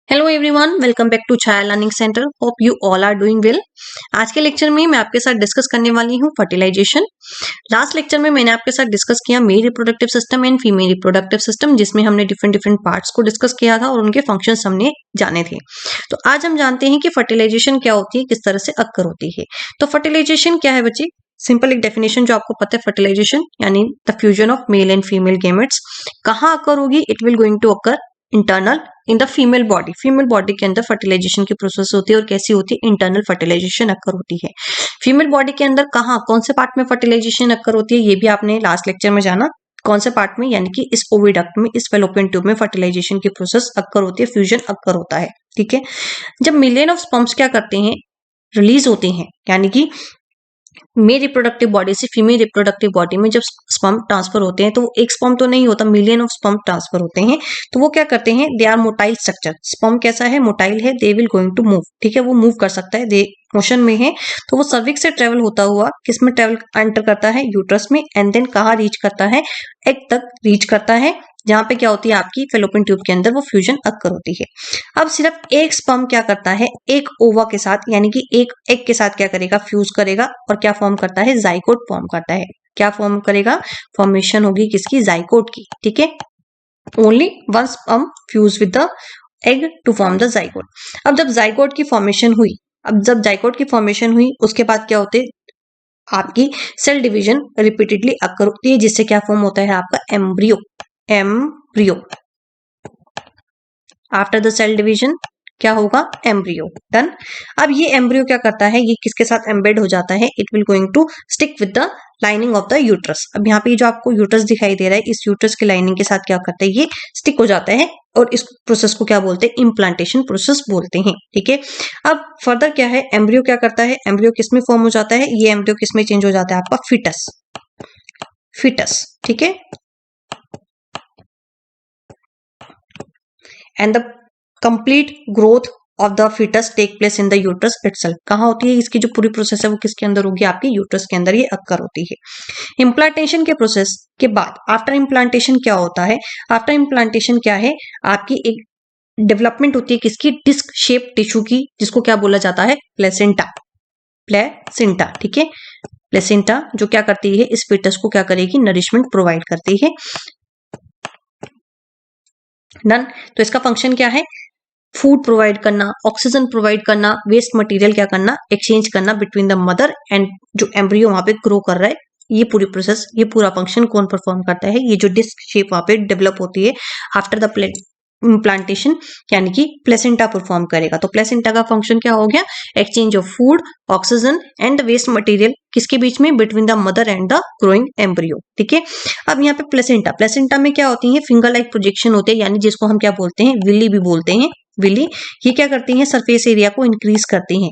Hello everyone, welcome back to Chhaya learning centre. Hope you all are doing well. आज के lecture में मैं आपके साथ डिस्कस करने वाली हूँ फर्टिलाइजेशन। लास्ट लेक्चर में मैंने आपके साथ डिस्कस किया male reproductive system and female reproductive system, जिसमें हमने डिफरेंट डिफरेंट पार्ट्स को डिस्कस किया था और उनके फंक्शंस हमने जाने थे। तो आज हम जानते हैं कि फर्टिलाइजेशन क्या होती है, किस तरह से अक्कर होती है। तो फर्टिलाइजेशन क्या है बच्चे? सिंपल एक डेफिनेशन जो आपको पता है, फर्टिलाइजेशन यानी the fusion of male and female gametes. कहाँ अक्कर होगी? It will going to occur internal in the female body. Female body के अंदर फर्टिलाइजेशन की प्रोसेस होती है और कैसी होती है? इंटरनल फर्टिलाइजेशन अक्कर होती है। फीमेल बॉडी के अंदर कहाँ, कौन से पार्ट में फर्टिलाइजेशन अक्कर होती है, ये भी आपने लास्ट लेक्चर में जाना। कौन से पार्ट में? यानी कि इस ओविडक्ट में, इस फेलोपियन ट्यूब में फर्टिलाइजेशन की प्रोसेस अक्कर होती है, फ्यूजन अक्कर होता है। ठीक है। जब मिलियन ऑफ स्पर्म्स क्या करते हैं? रिलीज होते हैं, यानी कि मेल रिप्रोडक्टिव बॉडी से फीमेल रिप्रोडक्टिव बॉडी में जब स्पर्म ट्रांसफर होते हैं, तो वो एक स्पर्म तो नहीं होता, मिलियन ऑफ स्पर्म ट्रांसफर होते हैं। तो वो क्या करते हैं? They are motile structure. Sperm कैसा है? मोटाइल है। They will going to move. ठीक है, वो मूव कर सकता है, दे मोशन में है। तो वो सर्विक्स से ट्रेवल होता हुआ किस में ट्रेवल एंटर करता है? यूट्रस में। एंड देन कहाँ रीच करता है? एग तक रीच करता है, जहां पे क्या होती है आपकी फेलोपियन ट्यूब के अंदर वो फ्यूजन अक्कर होती है। अब सिर्फ एक स्पर्म क्या करता है? एक ओवा के साथ, यानी कि एक एग के साथ क्या करेगा? फ्यूज करेगा और क्या फॉर्म करता है? जाइगोट फॉर्म करता है। क्या फॉर्म करेगा? फॉर्मेशन होगी किसकी? जाइगोट की। ठीक है। Only one sperm fuse with the egg to form the zygote. अब जब जाइगोट की फॉर्मेशन हुई, उसके बाद क्या होते? आपकी सेल डिवीजन रिपीटेडली अक्कर होती है, जिससे क्या फॉर्म होता है आपका? Embryo. Embryo. After the cell division क्या होगा? एम्ब्रियो। डन। अब ये एम्ब्रियो क्या करता है? ये किसके साथ एम्बेड हो जाता है? It will going to stick with the lining of the uterus. अब यहाँ पे जो आपको यूट्रस दिखाई दे रहा है, इस यूट्रस की लाइनिंग के साथ क्या करता है? ये स्टिक हो जाता है और इस प्रोसेस को क्या बोलते हैं? इम्प्लांटेशन प्रोसेस बोलते हैं। ठीक है। अब फर्दर क्या है? एम्ब्रियो क्या करता है? एम्ब्रियो किसमें फॉर्म हो जाता है? ये एम्ब्रियो किसमें चेंज हो जाता है आपका? फीटस। फीटस। ठीक है। And the complete growth of the foetus take place in the uterus itself. कहाँ होती है? इसकी जो पूरी प्रोसेस है वो किसके अंदर होगी? आपकी यूट्रस के अंदर ये अक्कर होती है। इम्प्लांटेशन के प्रोसेस के बाद आफ्टर इम्प्लांटेशन क्या होता है? आफ्टर इम्प्लांटेशन क्या है? आपकी एक डेवलपमेंट होती है किसकी? डिस्क शेप टिश्यू की, जिसको क्या बोला जाता है? प्लेसेंटा। प्लेसेंटा। ठीक है। प्लेसेंटा जो क्या करती है? इस फीटस को क्या करेगी? नरिशमेंट प्रोवाइड करती है। डन। तो इसका फंक्शन क्या है? फूड प्रोवाइड करना, ऑक्सीजन प्रोवाइड करना, वेस्ट मटेरियल क्या करना? एक्सचेंज करना बिटवीन द मदर एंड जो एम्ब्रियो वहां पे ग्रो कर रहा है। ये पूरी प्रोसेस, ये पूरा फंक्शन कौन परफॉर्म करता है? ये जो डिस्क शेप वहां पे डेवलप होती है आफ्टर द इम्प्लांटेशन, यानी कि प्लेसेंटा परफॉर्म करेगा। तो प्लेसेंटा का फंक्शन क्या हो गया? Exchange of food, oxygen and waste material किसके बीच में? Between the mother and the growing embryo. ठीक है। अब यहाँ पे प्लेसेंटा में क्या होती है? फिंगर लाइक प्रोजेक्शन होते हैं, यानी जिसको हम क्या बोलते हैं? विली भी बोलते हैं। विली ये क्या करती हैं? सरफेस एरिया को इंक्रीज करती हैं।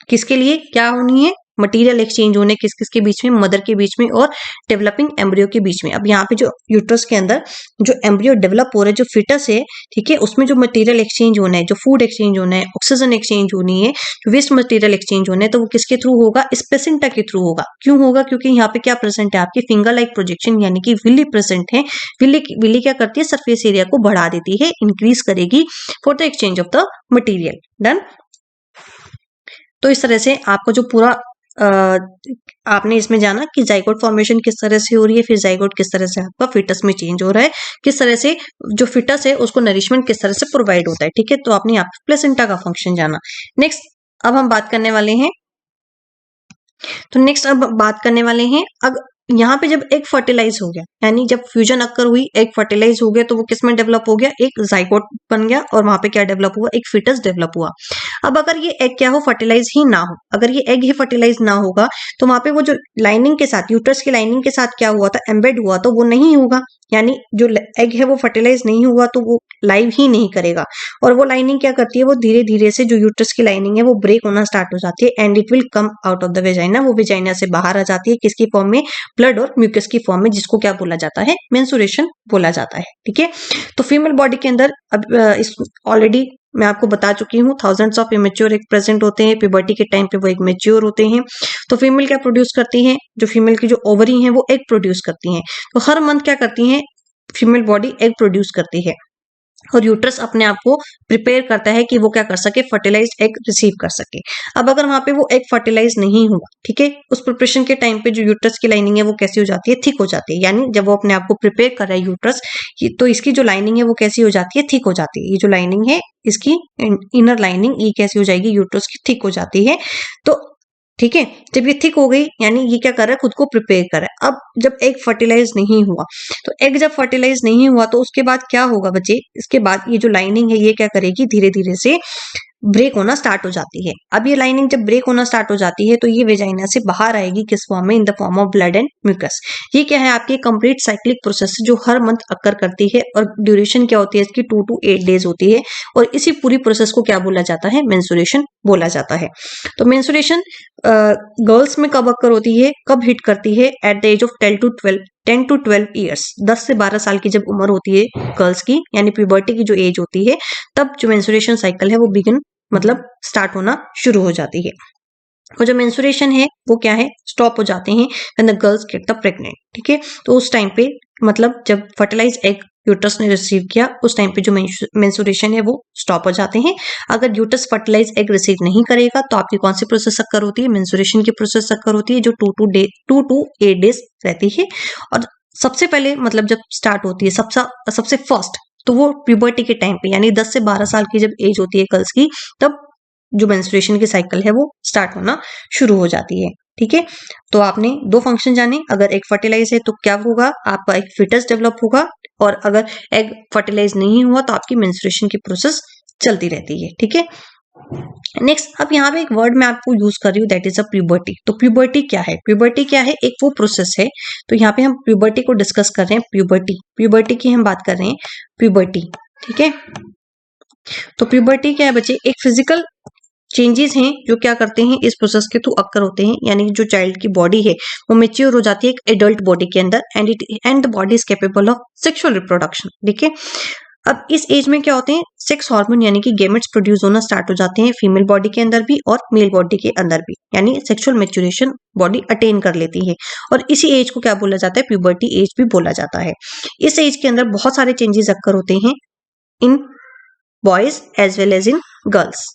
किसके लिए? क्या होनी है? मटेरियल एक्सचेंज होने किस किस के बीच में? मदर के बीच में और डेवलपिंग एम्ब्रियो के बीच में। अब यहाँ पे जो यूट्रस के अंदर जो एम्ब्रियो डेवलप हो रहा है, जो फिटस है, ठीक है, उसमें जो मटेरियल एक्सचेंज होना है, जो फूड एक्सचेंज होना है, ऑक्सीजन एक्सचेंज होनी है, वेस्ट मटेरियल एक्सचेंज होना है, तो वो किसके थ्रू होगा? इस प्लेसेंटा के थ्रू होगा। क्यों होगा? क्योंकि यहाँ पे क्या प्रेजेंट है? आपकी फिंगर लाइक प्रोजेक्शन, यानी कि विली प्रेजेंट है। विली क्या करती है? सरफेस एरिया को बढ़ा देती है, इंक्रीज करेगी for the exchange of the material. Done. तो इस तरह से आपको जो पूरा आपने इसमें जाना कि जाइगोट फॉर्मेशन किस तरह से हो रही है, फिर जाइगोट किस तरह से आपका फिटस में चेंज हो रहा है, किस तरह से जो फिटस है उसको नरिशमेंट किस तरह से प्रोवाइड होता है। ठीक है। तो आपने यहाँ पे प्लेसेंटा का फंक्शन जाना। नेक्स्ट अब हम बात करने वाले हैं अब यहाँ पे जब एग फर्टिलाइज हो गया, यानी जब फ्यूजन अक्कर हुई, एग फर्टिलाइज हो गया, तो वो किस में डेवलप हो गया? एक जाइगोट बन गया और वहां पे क्या डेवलप हुआ? एक फिटस डेवलप हुआ। अब अगर ये एग क्या हो? फर्टिलाइज ही ना हो, अगर ये एग ही फर्टिलाइज ना होगा, तो वहां पे वो जो लाइनिंग के साथ, यूट्रस की लाइनिंग के साथ क्या हुआ था? एम्बेड हुआ, तो वो नहीं होगा। यानी जो एग है वो फर्टिलाइज नहीं हुआ, तो वो लाइव ही नहीं करेगा। और वो लाइनिंग क्या करती है? वो धीरे धीरे से जो यूट्रस की लाइनिंग है वो ब्रेक होना स्टार्ट हो जाती है and it will come out of the vagina. वो वेजाइना से बाहर आ जाती है, किसकी फॉर्म में? ब्लड और म्यूकस की फॉर्म में, जिसको क्या बोला जाता है? मेंसुरेशन बोला जाता है। ठीक है। तो फीमेल बॉडी के अंदर अब इस ऑलरेडी मैं आपको बता चुकी हूँ, thousands of immature egg present होते हैं। प्यूबर्टी के टाइम पे वो एग मेच्योर होते हैं। तो फीमेल क्या प्रोड्यूस करती है? जो फीमेल की जो ओवरी है वो एग प्रोड्यूस करती हैं। तो हर मंथ क्या करती हैं? फीमेल बॉडी एग प्रोड्यूस करती है। और यूट्रस अपने आप को प्रिपेयर करता है कि वो क्या कर सके, फर्टिलाइज्ड एग रिसीव कर सके। अब अगर वहां पे वो एग फर्टिलाइज नहीं हुआ, ठीक है, उस प्रिपरेशन के टाइम पे जो यूट्रस की लाइनिंग है वो कैसी हो जाती है, थिक हो जाती है। यानी जब वो अपने आप को प्रिपेयर कर रहा है यूट्रस, तो इसकी जो लाइनिंग है वो कैसी हो जाती है, थिक हो जाती है। ये जो लाइनिंग है इसकी इनर लाइनिंग, ये कैसी हो जाएगी, यूट्रस की थिक हो जाती है। तो ठीक है, जब ये थिक हो गई यानी ये क्या कर रहा है, खुद को प्रिपेयर कर रहा है। अब जब एग फर्टिलाइज नहीं हुआ, तो एग जब फर्टिलाइज नहीं हुआ तो उसके बाद क्या होगा बच्चे, इसके बाद ये जो लाइनिंग है ये क्या करेगी, धीरे धीरे से ब्रेक होना स्टार्ट हो जाती है। अब ये लाइनिंग जब ब्रेक होना स्टार्ट हो जाती है तो ये वेजाइना से बाहर आएगी, किस फॉर्म में, in the form of blood and mucus. ये क्या है, आपकी कंप्लीट साइक्लिक प्रोसेस जो हर मंथ अकर करती है, और ड्यूरेशन क्या होती है इसकी, 2 to 8 डेज होती है। और इसी पूरी प्रोसेस को क्या बोला जाता है, मेंस्ट्रुएशन बोला जाता है। तो मेंस्ट्रुएशन गर्ल्स में कब अकर होती है, कब हिट करती है, at the age of 10 to 12 years, 10 से 12 साल की जब उम्र होती है गर्ल्स की, यानी प्यूबर्टी की जो एज होती है, तब जो मेंस्ट्रुएशन साइकिल है वो बिगिन मतलब स्टार्ट होना शुरू हो जाती है। और जो मेंस्ट्रुएशन है वो क्या है, स्टॉप हो जाते हैं when the girls get the pregnant, ठीक है। तो उस टाइम पे मतलब जब फर्टिलाइज एग यूट्रस ने रिसीव किया, उस टाइम पे जो मेंस्ट्रुएशन है वो स्टॉप हो जाते हैं। अगर यूट्रस फर्टिलाइज एग रिसीव नहीं करेगा तो आपकी कौन सी प्रोसेस अकर होती है, मेंस्ट्रुएशन की प्रोसेस अकर होती है, जो 2 to 8 डेज रहती है। और सबसे पहले मतलब जब स्टार्ट होती है सबसे फर्स्ट, तो वो प्यूबर्टी के टाइम पे, यानी 10 से 12 साल की जब एज होती है गर्ल्स की, तब जो मेंस्ट्रुएशन की साइकिल है वो स्टार्ट होना शुरू हो जाती है, ठीक है। तो आपने 2 फंक्शन जाने, अगर एग फर्टिलाइज है तो क्या होगा, आपका एक फिटस डेवलप होगा, और अगर एग फर्टिलाइज नहीं हुआ तो आपकी मेंस्ट्रुएशन की प्रोसेस चलती रहती है, ठीक है। नेक्स्ट, अब यहाँ पे एक वर्ड मैं आपको यूज कर रही हूँ, दैट इज अ प्यूबर्टी। तो प्यूबर्टी क्या है, प्यूबर्टी क्या है, एक वो प्रोसेस है। तो यहाँ पे हम प्यूबर्टी को डिस्कस कर रहे हैं, प्यूबर्टी की हम बात कर रहे हैं, प्यूबर्टी, ठीक है। तो प्यूबर्टी क्या है बच्चे, एक फिजिकल चेंजेस हैं जो क्या करते हैं, इस प्रोसेस के थ्रू अक्कर होते हैं। यानी जो चाइल्ड की बॉडी है वो मेच्योर हो जाती है एक एडल्ट बॉडी के अंदर, and the body is capable of sexual reproduction, ठीक है। अब इस एज में क्या होते हैं, सेक्स हार्मोन यानी कि गेमेट्स प्रोड्यूस होना स्टार्ट हो जाते हैं, फीमेल बॉडी के अंदर भी और मेल बॉडी के अंदर भी, यानी सेक्सुअल मैच्योरेशन बॉडी अटेन कर लेती है। और इसी एज को क्या बोला जाता है, प्यूबर्टी एज भी बोला जाता है। इस एज के अंदर बहुत सारे चेंजेस अक्कर होते हैं in boys as well as in girls,